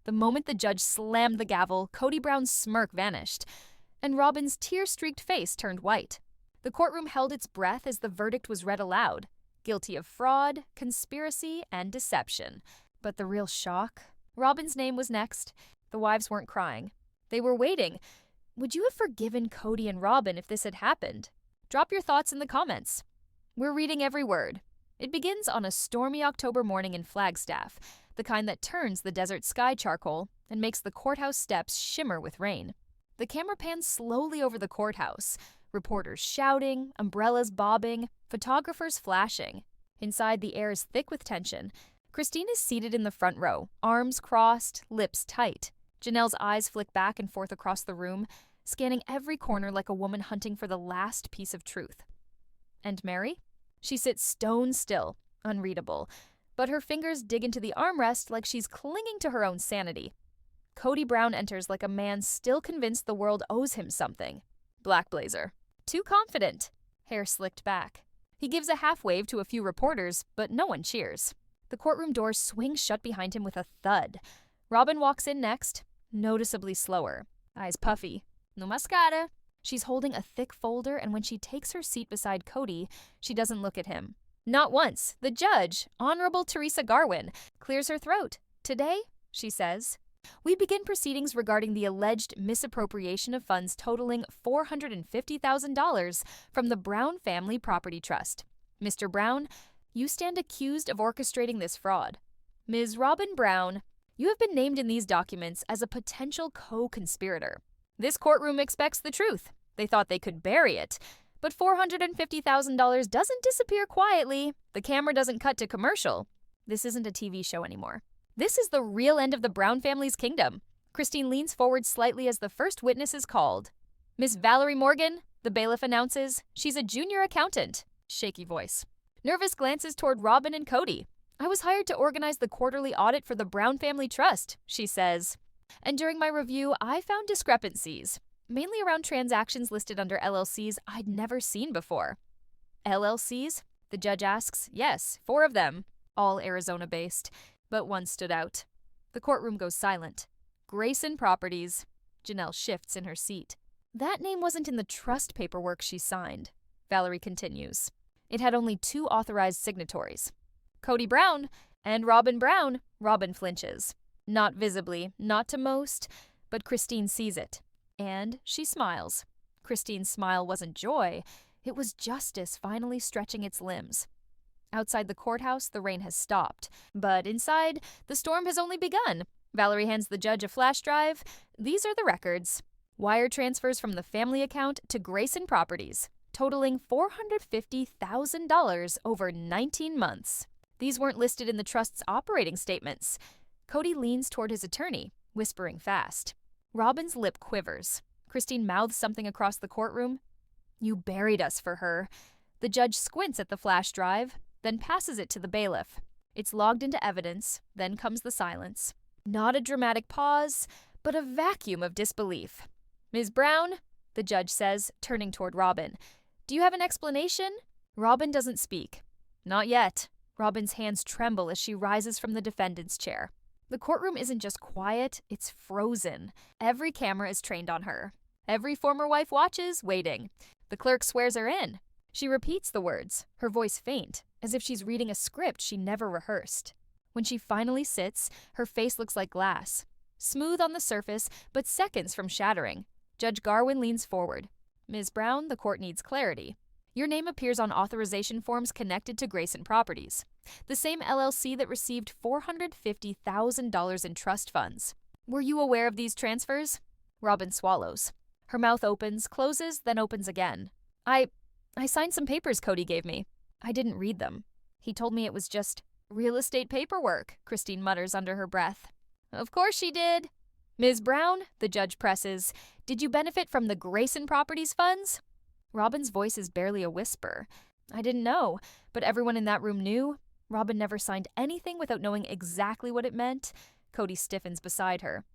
The moment the judge slammed the gavel, Kody Brown's smirk vanished, and Robyn's tear-streaked face turned white. The courtroom held its breath as the verdict was read aloud. Guilty of fraud, conspiracy, and deception. But the real shock? Robyn's name was next. The wives weren't crying. They were waiting. Would you have forgiven Kody and Robyn if this had happened? Drop your thoughts in the comments. We're reading every word. It begins on a stormy October morning in Flagstaff, the kind that turns the desert sky charcoal and makes the courthouse steps shimmer with rain. The camera pans slowly over the courthouse, reporters shouting, umbrellas bobbing, photographers flashing. Inside, the air is thick with tension. Christine is seated in the front row, arms crossed, lips tight. Janelle's eyes flick back and forth across the room, scanning every corner like a woman hunting for the last piece of truth. And Mary? She sits stone still, unreadable, but her fingers dig into the armrest like she's clinging to her own sanity. Kody Brown enters like a man still convinced the world owes him something. Black blazer. Too confident. Hair slicked back. He gives a half wave to a few reporters, but no one cheers. The courtroom doors swing shut behind him with a thud. Robyn walks in next, noticeably slower. Eyes puffy. No mascara. She's holding a thick folder, and when she takes her seat beside Kody, she doesn't look at him. Not once. The judge, Honorable Teresa Garwin, clears her throat. Today, she says, we begin proceedings regarding the alleged misappropriation of funds totaling $450,000 from the Brown Family Property Trust. Mr. Brown, you stand accused of orchestrating this fraud. Ms. Robyn Brown, you have been named in these documents as a potential co-conspirator. This courtroom expects the truth. They thought they could bury it. But $450,000 doesn't disappear quietly. The camera doesn't cut to commercial. This isn't a TV show anymore. This is the real end of the Brown family's kingdom. Christine leans forward slightly as the first witness is called. Miss Valerie Morgan, the bailiff announces. She's a junior accountant. Shaky voice. Nervous glances toward Robyn and Kody. I was hired to organize the quarterly audit for the Brown Family Trust, she says. And during my review, I found discrepancies, mainly around transactions listed under LLCs I'd never seen before. LLCs? The judge asks. Yes, 4 of them, all Arizona-based, but one stood out. The courtroom goes silent. Grayson Properties. Janelle shifts in her seat. That name wasn't in the trust paperwork she signed. Valerie continues. It had only 2 authorized signatories. Kody Brown and Robyn Brown. Robyn flinches. Not visibly, not to most, but Christine sees it. And she smiles. Christine's smile wasn't joy. It was justice finally stretching its limbs. Outside the courthouse, the rain has stopped. But inside, the storm has only begun. Valerie hands the judge a flash drive. These are the records. Wire transfers from the family account to Grayson Properties, totaling $450,000 over 19 months. These weren't listed in the trust's operating statements. Kody leans toward his attorney, whispering fast. Robyn's lip quivers. Christine mouths something across the courtroom. You buried us for her. The judge squints at the flash drive, then passes it to the bailiff. It's logged into evidence, then comes the silence. Not a dramatic pause, but a vacuum of disbelief. Ms. Brown, the judge says, turning toward Robyn. Do you have an explanation? Robyn doesn't speak. Not yet. Robyn's hands tremble as she rises from the defendant's chair. The courtroom isn't just quiet, it's frozen. Every camera is trained on her. Every former wife watches, waiting. The clerk swears her in. She repeats the words, her voice faint, as if she's reading a script she never rehearsed. When she finally sits, her face looks like glass. Smooth on the surface, but seconds from shattering. Judge Garwin leans forward. Ms. Brown, the court needs clarity. Your name appears on authorization forms connected to Grayson Properties, the same LLC that received $450,000 in trust funds. Were you aware of these transfers? Robyn swallows. Her mouth opens, closes, then opens again. I signed some papers Kody gave me. I didn't read them. He told me it was just real estate paperwork, Christine mutters under her breath. Of course she did. Ms. Brown, the judge presses, did you benefit from the Grayson Properties funds? Robyn's voice is barely a whisper. I didn't know, but everyone in that room knew. Robyn never signed anything without knowing exactly what it meant. Kody stiffens beside her.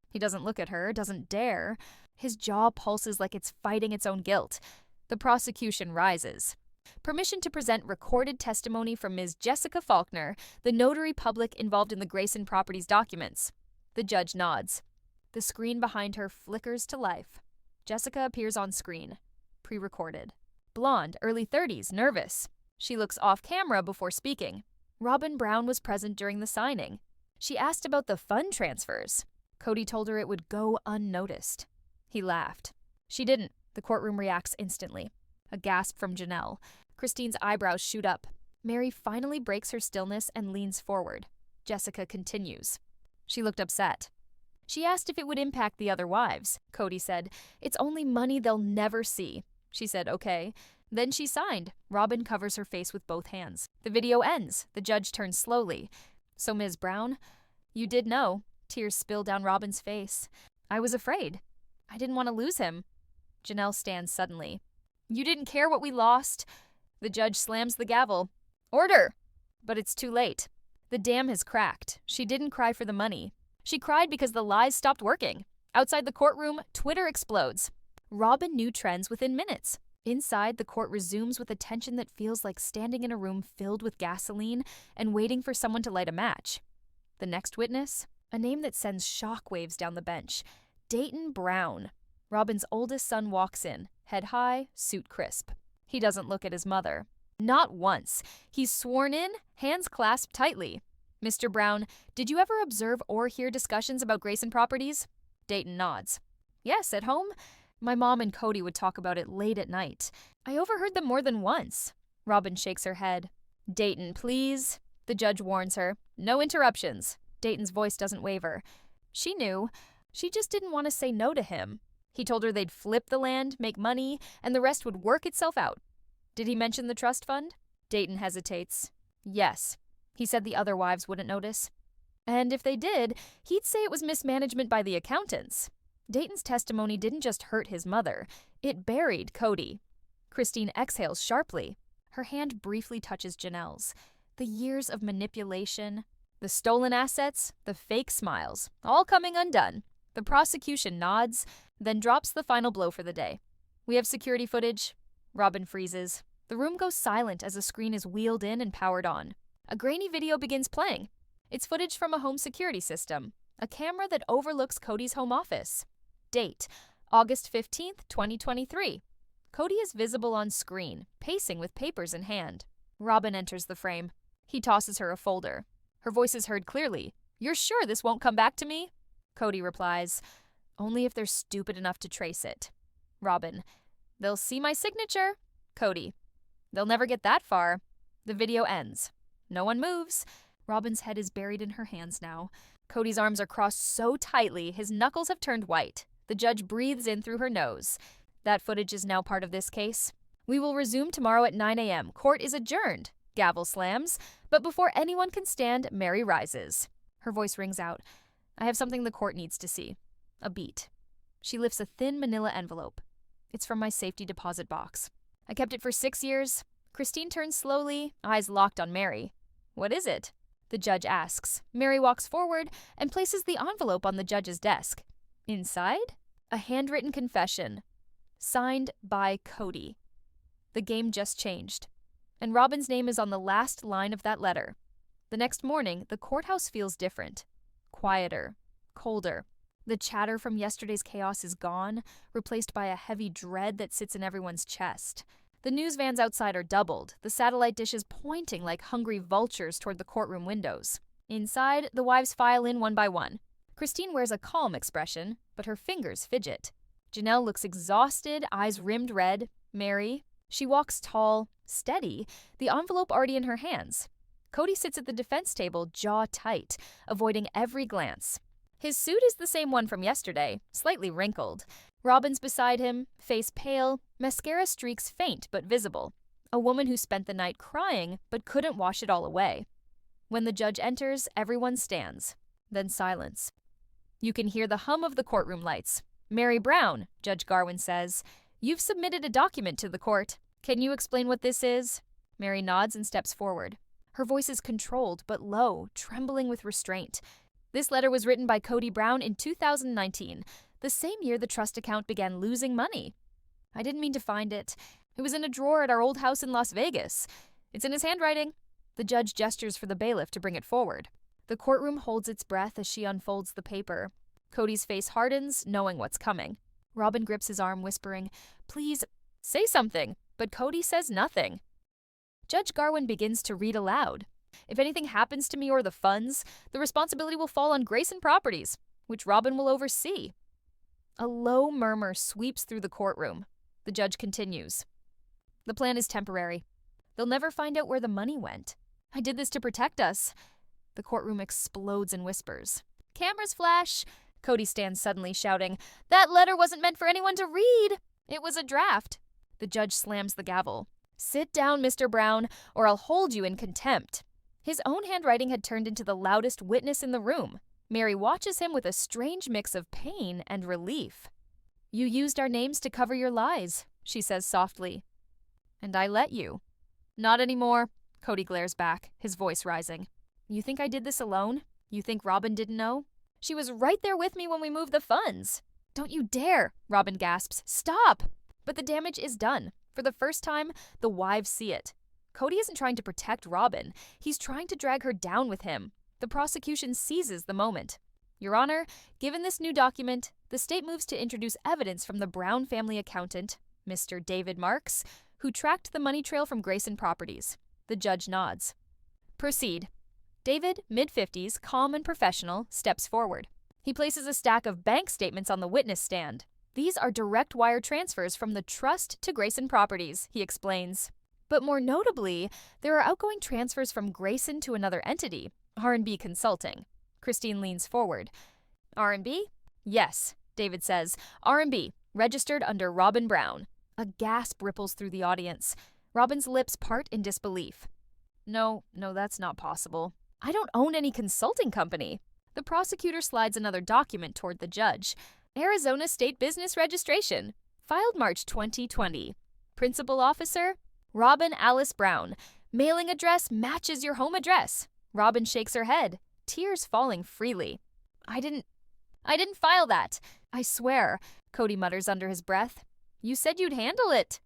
He doesn't look at her, doesn't dare. His jaw pulses like it's fighting its own guilt. The prosecution rises. Permission to present recorded testimony from Ms. Jessica Faulkner, the notary public involved in the Grayson Properties documents. The judge nods. The screen behind her flickers to life. Jessica appears on screen. Pre-recorded. Blonde, early 30s, nervous. She looks off camera before speaking. Robyn Brown was present during the signing. She asked about the fund transfers. Cody told her it would go unnoticed. He laughed. She didn't. The courtroom reacts instantly. A gasp from Janelle. Christine's eyebrows shoot up. Mary finally breaks her stillness and leans forward. Jessica continues. She looked upset. She asked if it would impact the other wives. Cody said, "It's only money they'll never see." She said, "Okay." Then she signed. Robyn covers her face with both hands. The video ends. The judge turns slowly. "So, Ms. Brown, you did know." Tears spill down Robyn's face. "I was afraid. I didn't want to lose him." Janelle stands suddenly. "You didn't care what we lost." The judge slams the gavel. "Order!" But it's too late. The dam has cracked. She didn't cry for the money. She cried because the lies stopped working. Outside the courtroom, Twitter explodes. Robyn knew trends within minutes. Inside, the court resumes with a tension that feels like standing in a room filled with gasoline and waiting for someone to light a match. The next witness? A name that sends shockwaves down the bench. Dayton Brown. Robyn's oldest son walks in, head high, suit crisp. He doesn't look at his mother. Not once. He's sworn in, hands clasped tightly. "Mr. Brown, did you ever observe or hear discussions about Grayson Properties?" Dayton nods. "Yes, at home. My mom and Cody would talk about it late at night. I overheard them more than once." Robyn shakes her head. "Dayton, please." The judge warns her. "No interruptions." Dayton's voice doesn't waver. She knew. She just didn't want to say no to him. He told her they'd flip the land, make money, and the rest would work itself out. Did he mention the trust fund? Dayton hesitates. Yes. He said the other wives wouldn't notice. And if they did, he'd say it was mismanagement by the accountants. Dayton's testimony didn't just hurt his mother. It buried Cody. Christine exhales sharply. Her hand briefly touches Janelle's. The years of manipulation, the stolen assets, the fake smiles, all coming undone. The prosecution nods, then drops the final blow for the day. "We have security footage." Robyn freezes. The room goes silent as a screen is wheeled in and powered on. A grainy video begins playing. It's footage from a home security system, a camera that overlooks Cody's home office. Date, August 15th, 2023. Cody is visible on screen, pacing with papers in hand. Robyn enters the frame. He tosses her a folder. Her voice is heard clearly. "You're sure this won't come back to me?" Cody replies, "Only if they're stupid enough to trace it." Robyn, "They'll see my signature." Cody, "They'll never get that far." The video ends. No one moves. Robyn's head is buried in her hands now. Cody's arms are crossed so tightly, his knuckles have turned white. The judge breathes in through her nose. That footage is now part of this case. "We will resume tomorrow at 9 a.m. Court is adjourned." Gavel slams. But before anyone can stand, Mary rises. Her voice rings out. "I have something the court needs to see." A beat. She lifts a thin manila envelope. "It's from my safety deposit box. I kept it for 6 years." Christine turns slowly, eyes locked on Mary. "What is it?" The judge asks. Mary walks forward and places the envelope on the judge's desk. Inside, a handwritten confession. Signed by Cody. The game just changed. And Robyn's name is on the last line of that letter. The next morning, the courthouse feels different. Quieter. Colder. The chatter from yesterday's chaos is gone, replaced by a heavy dread that sits in everyone's chest. The news vans outside are doubled, the satellite dishes pointing like hungry vultures toward the courtroom windows. Inside, the wives file in one by one. Christine wears a calm expression, but her fingers fidget. Janelle looks exhausted, eyes rimmed red. Mary, she walks tall, steady, the envelope already in her hands. Cody sits at the defense table, jaw tight, avoiding every glance. His suit is the same one from yesterday, slightly wrinkled. Robyn's beside him, face pale, mascara streaks faint but visible. A woman who spent the night crying but couldn't wash it all away. When the judge enters, everyone stands. Then silence. You can hear the hum of the courtroom lights. "Mary Brown," Judge Garwin says, "you've submitted a document to the court. Can you explain what this is?" Mary nods and steps forward. Her voice is controlled but low, trembling with restraint. "This letter was written by Kody Brown in 2019, the same year the trust account began losing money. I didn't mean to find it. It was in a drawer at our old house in Las Vegas. It's in his handwriting." The judge gestures for the bailiff to bring it forward. The courtroom holds its breath as she unfolds the paper. Cody's face hardens, knowing what's coming. Robyn grips his arm, whispering, "Please, say something," but Cody says nothing. Judge Garwin begins to read aloud. "If anything happens to me or the funds, the responsibility will fall on Grayson Properties, which Robyn will oversee." A low murmur sweeps through the courtroom. The judge continues. "The plan is temporary. They'll never find out where the money went. I did this to protect us." The courtroom explodes in whispers. "Cameras flash!" Cody stands suddenly, shouting, "That letter wasn't meant for anyone to read! It was a draft!" The judge slams the gavel. "Sit down, Mr. Brown, or I'll hold you in contempt." His own handwriting had turned into the loudest witness in the room. Mary watches him with a strange mix of pain and relief. "You used our names to cover your lies," she says softly. "And I let you." "Not anymore," Cody glares back, his voice rising. "You think I did this alone? You think Robyn didn't know? She was right there with me when we moved the funds." "Don't you dare," Robyn gasps. "Stop!" But the damage is done. For the first time, the wives see it. Cody isn't trying to protect Robyn. He's trying to drag her down with him. The prosecution seizes the moment. "Your Honor, given this new document, the state moves to introduce evidence from the Brown family accountant, Mr. David Marks, who tracked the money trail from Grayson Properties." The judge nods. "Proceed." David, mid-50s, calm and professional, steps forward. He places a stack of bank statements on the witness stand. "These are direct wire transfers from the trust to Grayson Properties," he explains. "But more notably, there are outgoing transfers from Grayson to another entity, R&B Consulting." Christine leans forward. "R&B?" "Yes," David says. "R&B, registered under Robyn Brown." A gasp ripples through the audience. Robyn's lips part in disbelief. No, that's not possible. I don't own any consulting company." The prosecutor slides another document toward the judge. "Arizona State Business Registration, filed March 2020. Principal Officer, Robyn Alice Brown. Mailing address matches your home address." Robyn shakes her head, tears falling freely. I didn't file that. I swear," Cody mutters under his breath. "You said you'd handle it."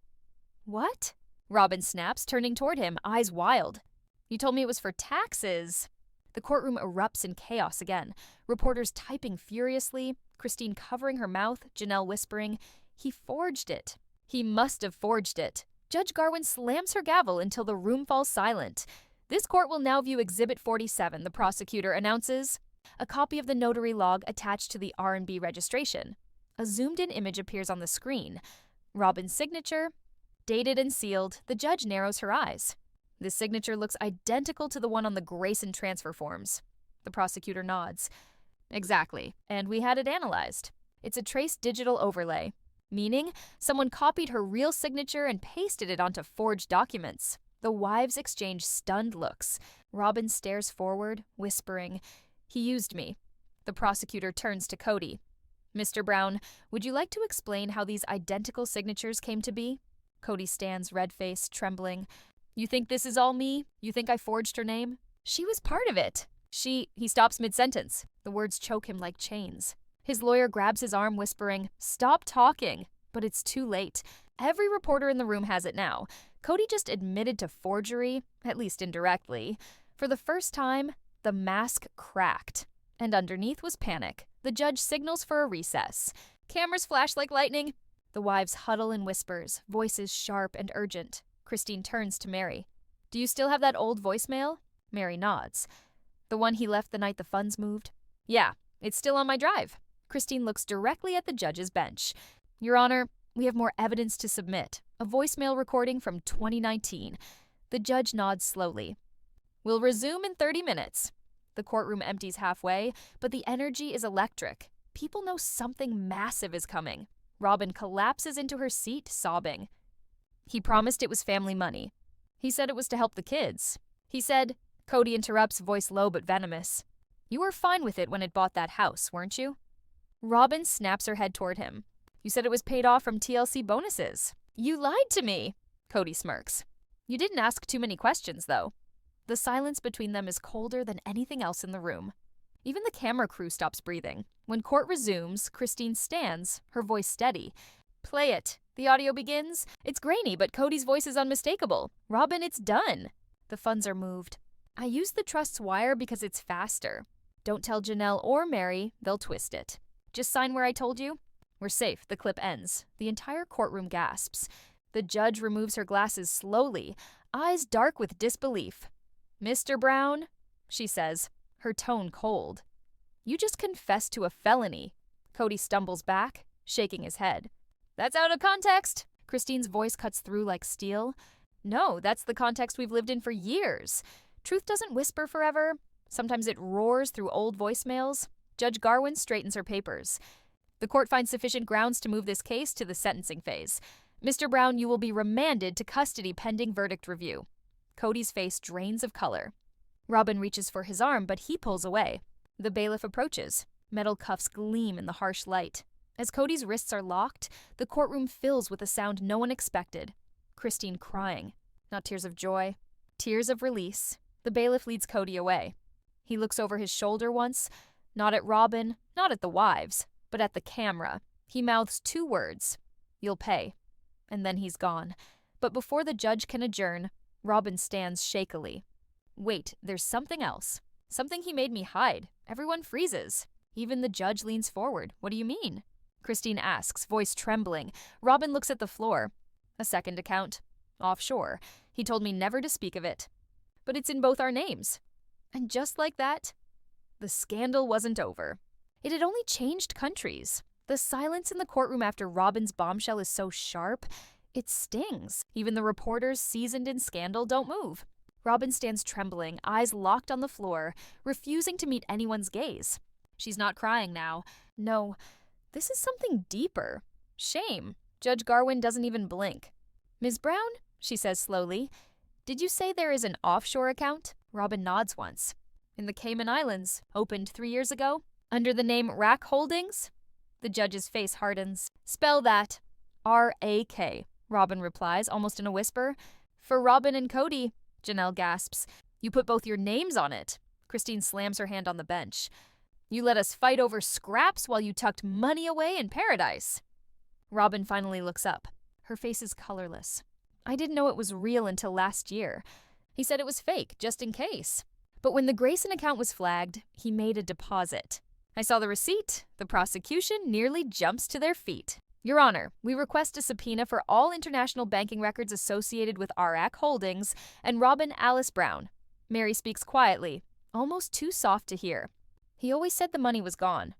"What?" Robyn snaps, turning toward him, eyes wild. "You told me it was for taxes." The courtroom erupts in chaos again. Reporters typing furiously, Christine covering her mouth, Janelle whispering, "He forged it. He must have forged it." Judge Garwin slams her gavel until the room falls silent. "This court will now view Exhibit 47, the prosecutor announces. A copy of the notary log attached to the R&B registration. A zoomed-in image appears on the screen. Robyn's signature. Dated and sealed, the judge narrows her eyes. This signature looks identical to the one on the Grayson transfer forms." The prosecutor nods. "Exactly, and we had it analyzed. It's a trace digital overlay, meaning someone copied her real signature and pasted it onto forged documents." The wives exchange stunned looks. Robyn stares forward, whispering, "He used me." The prosecutor turns to Cody. "Mr. Brown, would you like to explain how these identical signatures came to be?" Cody stands red-faced, trembling. "You think this is all me? You think I forged her name? She was part of it. He stops mid-sentence. The words choke him like chains. His lawyer grabs his arm, whispering, "Stop talking." But it's too late. Every reporter in the room has it now. Cody just admitted to forgery, at least indirectly. For the first time, the mask cracked. And underneath was panic. The judge signals for a recess. Cameras flash like lightning. The wives huddle in whispers, voices sharp and urgent. Christine turns to Mary. "Do you still have that old voicemail?" Mary nods. "The one he left the night the funds moved?" "Yeah, it's still on my drive." Christine looks directly at the judge's bench. "Your Honor, we have more evidence to submit. A voicemail recording from 2019. The judge nods slowly. "We'll resume in 30 minutes. The courtroom empties halfway, but the energy is electric. People know something massive is coming. Robyn collapses into her seat, sobbing. "He promised it was family money. He said it was to help the kids. He said," Cody interrupts, voice low but venomous, "You were fine with it when it bought that house, weren't you?" Robyn snaps her head toward him. "You said it was paid off from TLC bonuses." "You lied to me," Cody smirks. "You didn't ask too many questions, though." The silence between them is colder than anything else in the room. Even the camera crew stops breathing. When court resumes, Christine stands, her voice steady. "Play it." The audio begins. It's grainy, but Cody's voice is unmistakable. "Robyn, it's done." The funds are moved. I use the trust's wire because it's faster. Don't tell Janelle or Mary, they'll twist it. Just sign where I told you. We're safe, the clip ends. The entire courtroom gasps. The judge removes her glasses slowly, eyes dark with disbelief. Mr. Brown, she says, her tone cold. You just confessed to a felony. Cody stumbles back, shaking his head. That's out of context. Christine's voice cuts through like steel. No, that's the context we've lived in for years. Truth doesn't whisper forever. Sometimes it roars through old voicemails. Judge Garwin straightens her papers. The court finds sufficient grounds to move this case to the sentencing phase. Mr. Brown, you will be remanded to custody pending verdict review. Cody's face drains of color. Robyn reaches for his arm, but he pulls away. The bailiff approaches. Metal cuffs gleam in the harsh light. As Cody's wrists are locked, the courtroom fills with a sound no one expected. Christine crying. Not tears of joy, tears of release. The bailiff leads Cody away. He looks over his shoulder once, not at Robyn, not at the wives, but at the camera. He mouths 2 words. You'll pay. And then he's gone. But before the judge can adjourn, Robyn stands shakily. Wait, there's something else. Something he made me hide. Everyone freezes. Even the judge leans forward. What do you mean? Christine asks, voice trembling. Robyn looks at the floor. A second account. Offshore. He told me never to speak of it. But it's in both our names. And just like that, the scandal wasn't over. It had only changed countries. The silence in the courtroom after Robyn's bombshell is so sharp, it stings. Even the reporters seasoned in scandal don't move. Robyn stands trembling, eyes locked on the floor, refusing to meet anyone's gaze. She's not crying now. No, this is something deeper. Shame. Judge Garwin doesn't even blink. Ms. Brown, she says slowly, did you say there is an offshore account? Robyn nods once. In the Cayman Islands, opened 3 years ago, under the name Rack Holdings? The judge's face hardens. Spell that. R-A-K, Robyn replies, almost in a whisper. For Robyn and Cody, Janelle gasps. You put both your names on it. Christine slams her hand on the bench. You let us fight over scraps while you tucked money away in paradise. Robyn finally looks up. Her face is colorless. I didn't know it was real until last year. He said it was fake, just in case. But when the Grayson account was flagged, he made a deposit. I saw the receipt. The prosecution nearly jumps to their feet. Your Honor, we request a subpoena for all international banking records associated with RAC Holdings and Robyn Alice Brown. Mary speaks quietly, almost too soft to hear. He always said the money was gone.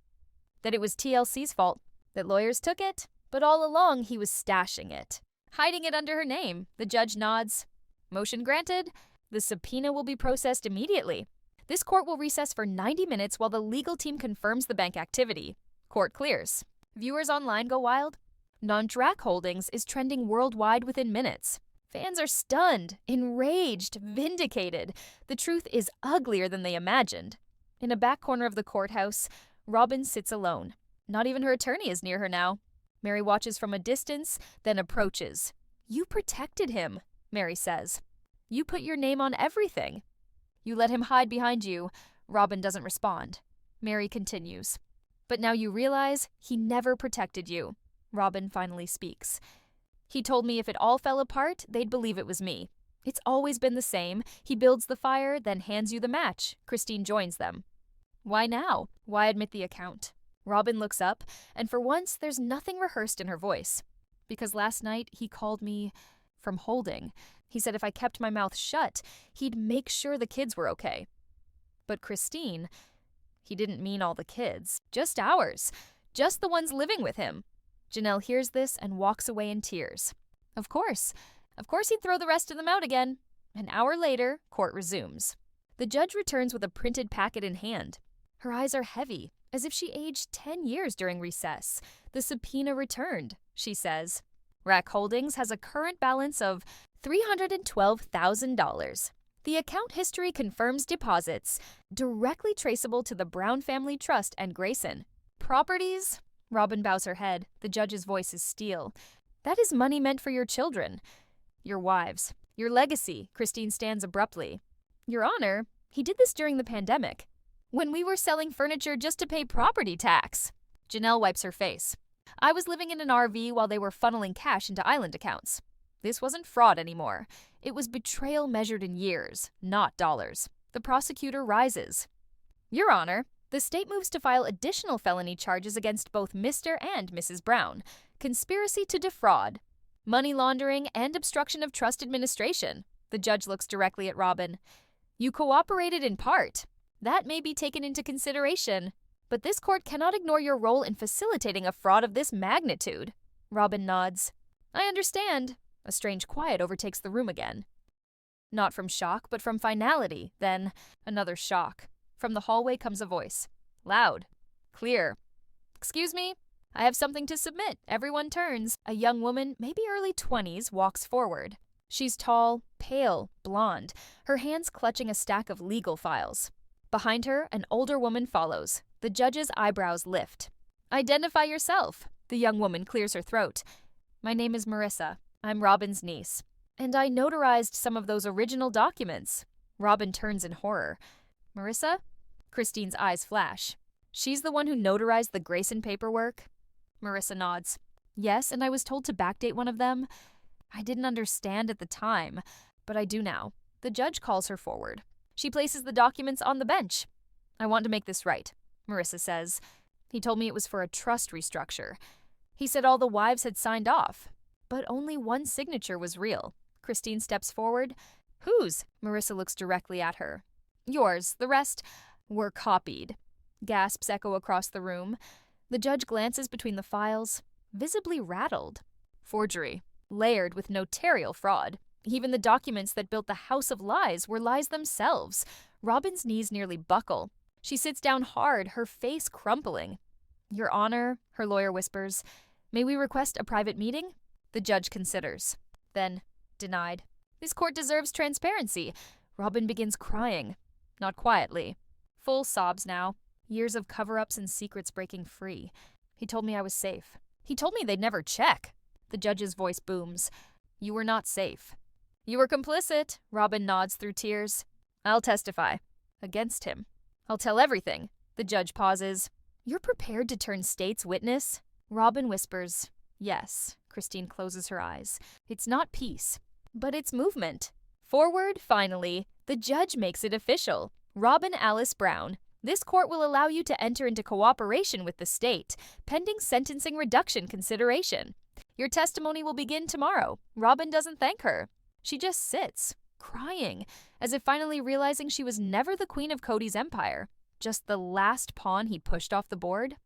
That it was TLC's fault. That lawyers took it. But all along, he was stashing it. Hiding it under her name. The judge nods. Motion granted. The subpoena will be processed immediately. This court will recess for 90 minutes while the legal team confirms the bank activity. Court clears. Viewers online go wild. Non-Drac Holdings is trending worldwide within minutes. Fans are stunned, enraged, vindicated. The truth is uglier than they imagined. In a back corner of the courthouse, Robyn sits alone. Not even her attorney is near her now. Mary watches from a distance, then approaches. You protected him, Mary says. You put your name on everything. You let him hide behind you. Robyn doesn't respond. Mary continues. But now you realize he never protected you. Robyn finally speaks. He told me if it all fell apart, they'd believe it was me. It's always been the same. He builds the fire, then hands you the match. Christine joins them. Why now? Why admit the account? Robyn looks up, and for once there's nothing rehearsed in her voice. Because last night he called me from holding. He said if I kept my mouth shut, he'd make sure the kids were okay. But Christine, he didn't mean all the kids, just ours, just the ones living with him. Janelle hears this and walks away in tears. Of course he'd throw the rest of them out again. An hour later, court resumes. The judge returns with a printed packet in hand. Her eyes are heavy, as if she aged 10 years during recess. The subpoena returned, she says. Rack Holdings has a current balance of $312,000. The account history confirms deposits, directly traceable to the Brown Family Trust and Grayson. Properties? Robyn bows her head. The judge's voice is steel. That is money meant for your children. Your wives. Your legacy, Christine stands abruptly. Your Honor, he did this during the pandemic, when we were selling furniture just to pay property tax. Janelle wipes her face. I was living in an RV while they were funneling cash into island accounts. This wasn't fraud anymore. It was betrayal measured in years, not dollars. The prosecutor rises. Your Honor, the state moves to file additional felony charges against both Mr. and Mrs. Brown, conspiracy to defraud, money laundering, and obstruction of trust administration. The judge looks directly at Robyn. You cooperated in part. That may be taken into consideration, but this court cannot ignore your role in facilitating a fraud of this magnitude. Robyn nods. I understand. A strange quiet overtakes the room again. Not from shock, but from finality. Then, another shock. From the hallway comes a voice. Loud. Clear. Excuse me? I have something to submit. Everyone turns. A young woman, maybe early 20s, walks forward. She's tall, pale, blonde, her hands clutching a stack of legal files. Behind her, an older woman follows. The judge's eyebrows lift. Identify yourself. The young woman clears her throat. My name is Marissa. I'm Robyn's niece. And I notarized some of those original documents. Robyn turns in horror. Marissa? Christine's eyes flash. She's the one who notarized the Grayson paperwork? Marissa nods. Yes, and I was told to backdate one of them. I didn't understand at the time, but I do now. The judge calls her forward. She places the documents on the bench. I want to make this right, Marissa says. He told me it was for a trust restructure. He said all the wives had signed off, but only one signature was real. Christine steps forward. Whose? Marissa looks directly at her. Yours. The rest were copied. Gasps echo across the room. The judge glances between the files, visibly rattled. Forgery, layered with notarial fraud. Even the documents that built the House of Lies were lies themselves. Robyn's knees nearly buckle. She sits down hard, her face crumpling. Your Honor, her lawyer whispers, may we request a private meeting? The judge considers. Then, denied. This court deserves transparency. Robyn begins crying. Not quietly. Full sobs now. Years of cover-ups and secrets breaking free. He told me I was safe. He told me they'd never check. The judge's voice booms. You were not safe. You were complicit. Robyn nods through tears. I'll testify. Against him. I'll tell everything. The judge pauses. You're prepared to turn state's witness? Robyn whispers. Yes. Christine closes her eyes. It's not peace, but it's movement. Forward, finally. The judge makes it official. Robyn Alice Brown. This court will allow you to enter into cooperation with the state, pending sentencing reduction consideration. Your testimony will begin tomorrow. Robyn doesn't thank her. She just sits, crying, as if finally realizing she was never the queen of Cody's empire, just the last pawn he pushed off the board.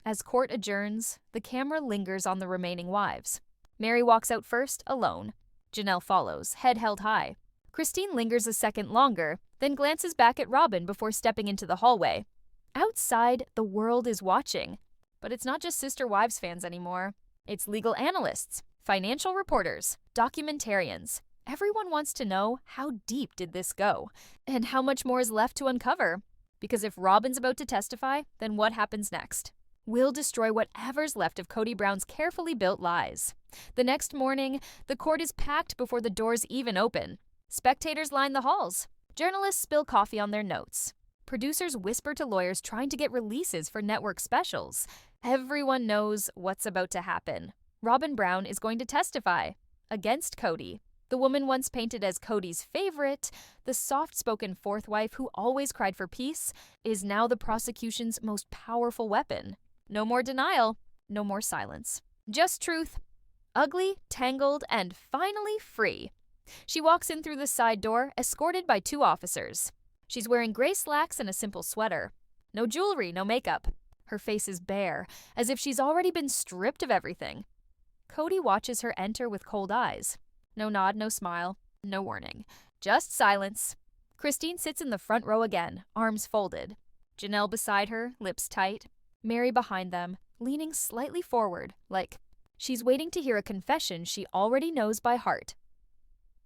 As court adjourns, the camera lingers on the remaining wives. Mary walks out first, alone. Janelle follows, head held high. Christine lingers a second longer, then glances back at Robyn before stepping into the hallway. Outside, the world is watching. But it's not just Sister Wives fans anymore. It's legal analysts, financial reporters, documentarians. Everyone wants to know, how deep did this go? And how much more is left to uncover? Because if Robyn's about to testify, then what happens next? We'll destroy whatever's left of Kody Brown's carefully built lies. The next morning, the court is packed before the doors even open. Spectators line the halls. Journalists spill coffee on their notes. Producers whisper to lawyers trying to get releases for network specials. Everyone knows what's about to happen. Robyn Brown is going to testify against Kody. The woman once painted as Cody's favorite, the soft-spoken fourth wife who always cried for peace, is now the prosecution's most powerful weapon. No more denial, no more silence. Just truth. Ugly, tangled, and finally free. She walks in through the side door, escorted by 2 officers. She's wearing gray slacks and a simple sweater. No jewelry, no makeup. Her face is bare, as if she's already been stripped of everything. Kody watches her enter with cold eyes. No nod, no smile, no warning. Just silence. Christine sits in the front row again, arms folded. Janelle beside her, lips tight. Mary behind them, leaning slightly forward, like she's waiting to hear a confession she already knows by heart.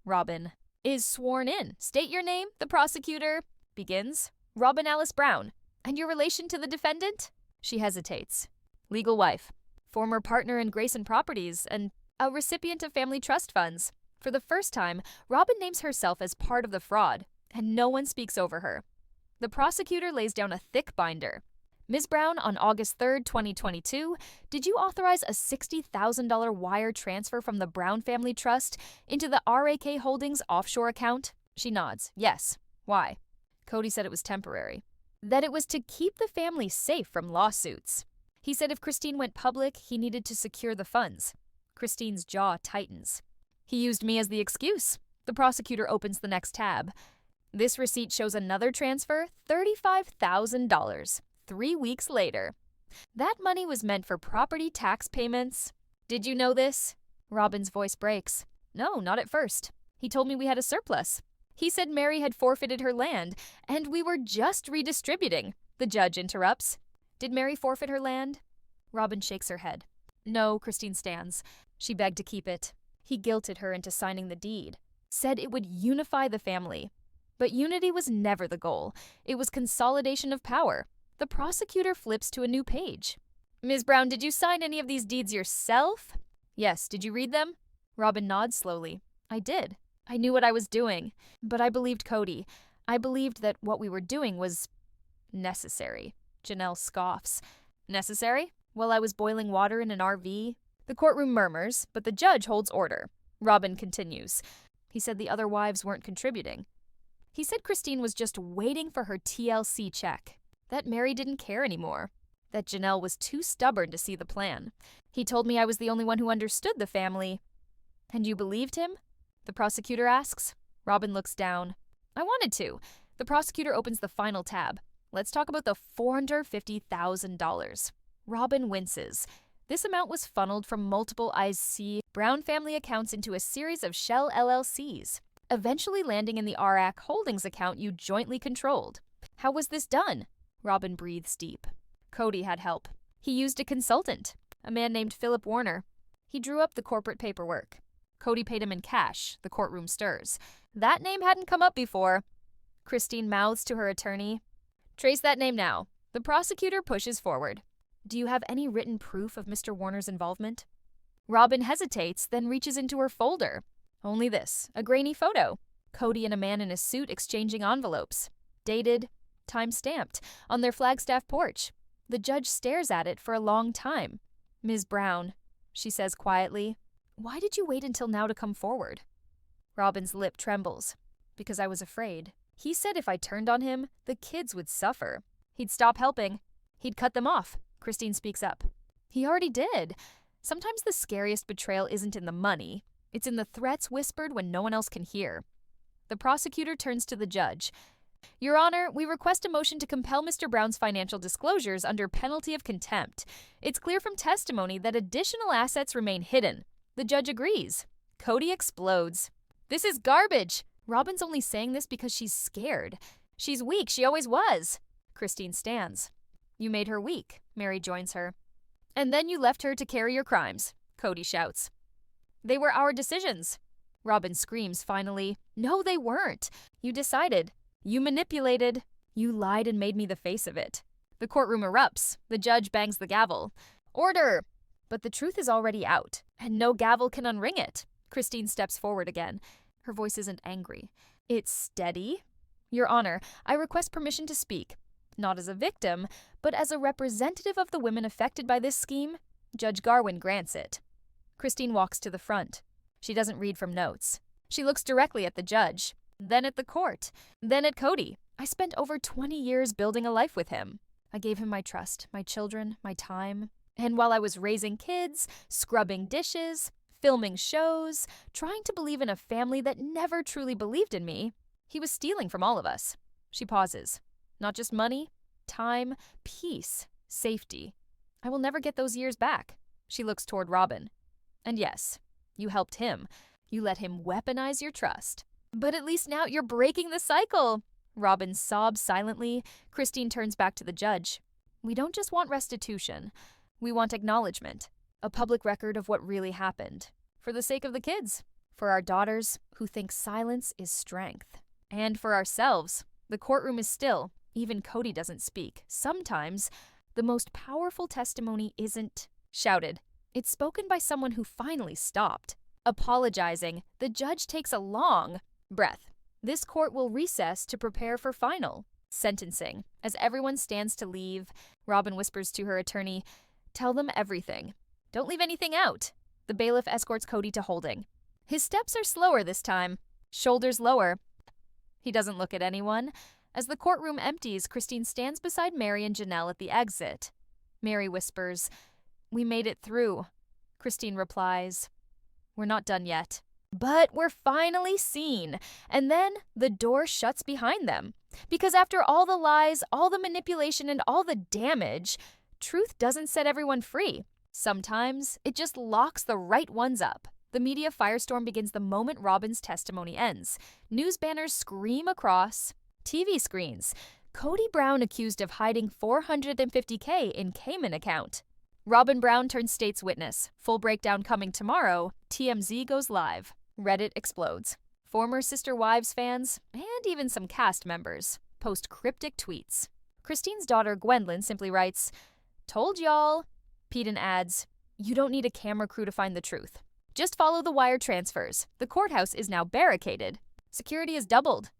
Robyn is sworn in. State your name, the prosecutor begins. Robyn Alice Brown. And your relation to the defendant? She hesitates. Legal wife. Former partner in Grayson Properties and a recipient of family trust funds. For the first time, Robyn names herself as part of the fraud, and no one speaks over her. The prosecutor lays down a thick binder. Ms. Brown, on August 3rd, 2022, did you authorize a $60,000 wire transfer from the Brown Family Trust into the RAK Holdings offshore account? She nods. Yes. Why? Cody said it was temporary. That it was to keep the family safe from lawsuits. He said if Christine went public, he needed to secure the funds. Christine's jaw tightens. He used me as the excuse. The prosecutor opens the next tab. This receipt shows another transfer, $35,000, 3 weeks later. That money was meant for property tax payments. Did you know this? Robyn's voice breaks. No, not at first. He told me we had a surplus. He said Mary had forfeited her land, and we were just redistributing. The judge interrupts. Did Mary forfeit her land? Robyn shakes her head. No, Christine stands. She begged to keep it. He guilted her into signing the deed. Said it would unify the family. But unity was never the goal. It was consolidation of power. The prosecutor flips to a new page. Ms. Brown, did you sign any of these deeds yourself? Yes. Did you read them? Robyn nods slowly. I did. I knew what I was doing. But I believed Cody. I believed that what we were doing was necessary. Janelle scoffs. Necessary? While I was boiling water in an RV? The courtroom murmurs, but the judge holds order. Robyn continues. He said the other wives weren't contributing. He said Christine was just waiting for her TLC check. That Mary didn't care anymore. That Janelle was too stubborn to see the plan. He told me I was the only one who understood the family. And you believed him? The prosecutor asks. Robyn looks down. I wanted to. The prosecutor opens the final tab. Let's talk about the $450,000. Robyn winces. This amount was funneled from multiple IC Brown family accounts into a series of shell LLCs, eventually landing in the RAC Holdings account you jointly controlled. How was this done? Robyn breathes deep. Cody had help. He used a consultant, a man named Philip Warner. He drew up the corporate paperwork. Cody paid him in cash. The courtroom stirs. That name hadn't come up before. Christine mouths to her attorney. Trace that name now. The prosecutor pushes forward. Do you have any written proof of Mr. Warner's involvement? Robyn hesitates, then reaches into her folder. Only this, a grainy photo. Cody and a man in a suit exchanging envelopes. Dated, time-stamped, on their Flagstaff porch. The judge stares at it for a long time. Ms. Brown, she says quietly, why did you wait until now to come forward? Robyn's lip trembles. Because I was afraid. He said if I turned on him, the kids would suffer. He'd stop helping. He'd cut them off. Christine speaks up. He already did. Sometimes the scariest betrayal isn't in the money. It's in the threats whispered when no one else can hear. The prosecutor turns to the judge. Your Honor, we request a motion to compel Mr. Brown's financial disclosures under penalty of contempt. It's clear from testimony that additional assets remain hidden. The judge agrees. Cody explodes. This is garbage. Robyn's only saying this because she's scared. She's weak. She always was. Christine stands. You made her weak. Mary joins her. And then you left her to carry your crimes. Cody shouts. They were our decisions. Robyn screams finally. No, they weren't. You decided. You manipulated. You lied and made me the face of it. The courtroom erupts. The judge bangs the gavel. Order! But the truth is already out, and no gavel can unring it. Christine steps forward again. Her voice isn't angry. It's steady. Your Honor, I request permission to speak. Not as a victim, but as a representative of the women affected by this scheme. Judge Garwin grants it. Christine walks to the front. She doesn't read from notes. She looks directly at the judge, then at the court, then at Cody. I spent over 20 years building a life with him. I gave him my trust, my children, my time. And while I was raising kids, scrubbing dishes, filming shows, trying to believe in a family that never truly believed in me, he was stealing from all of us. She pauses. Not just money, time, peace, safety. I will never get those years back. She looks toward Robyn. And yes, you helped him. You let him weaponize your trust. But at least now you're breaking the cycle. Robyn sobs silently. Christine turns back to the judge. We don't just want restitution. We want acknowledgement. A public record of what really happened. For the sake of the kids. For our daughters, who think silence is strength. And for ourselves. The courtroom is still. Even Cody doesn't speak. Sometimes, the most powerful testimony isn't shouted. It's spoken by someone who finally stopped. Apologizing, the judge takes a long breath. This court will recess to prepare for final sentencing. As everyone stands to leave, Robyn whispers to her attorney, tell them everything. Don't leave anything out. The bailiff escorts Cody to holding. His steps are slower this time, shoulders lower. He doesn't look at anyone. As the courtroom empties, Christine stands beside Mary and Janelle at the exit. Mary whispers, "We made it through." Christine replies, "We're not done yet." But we're finally seen. And then the door shuts behind them. Because after all the lies, all the manipulation, and all the damage, truth doesn't set everyone free. Sometimes it just locks the right ones up. The media firestorm begins the moment Robyn's testimony ends. News banners scream across TV screens. Kody Brown accused of hiding $450K in Cayman account. Robyn Brown turns state's witness. Full breakdown coming tomorrow. TMZ goes live. Reddit explodes. Former Sister Wives fans, and even some cast members, post cryptic tweets. Christine's daughter Gwendolyn simply writes, "Told y'all." Peden adds, "You don't need a camera crew to find the truth. Just follow the wire transfers. The courthouse is now barricaded. Security is doubled.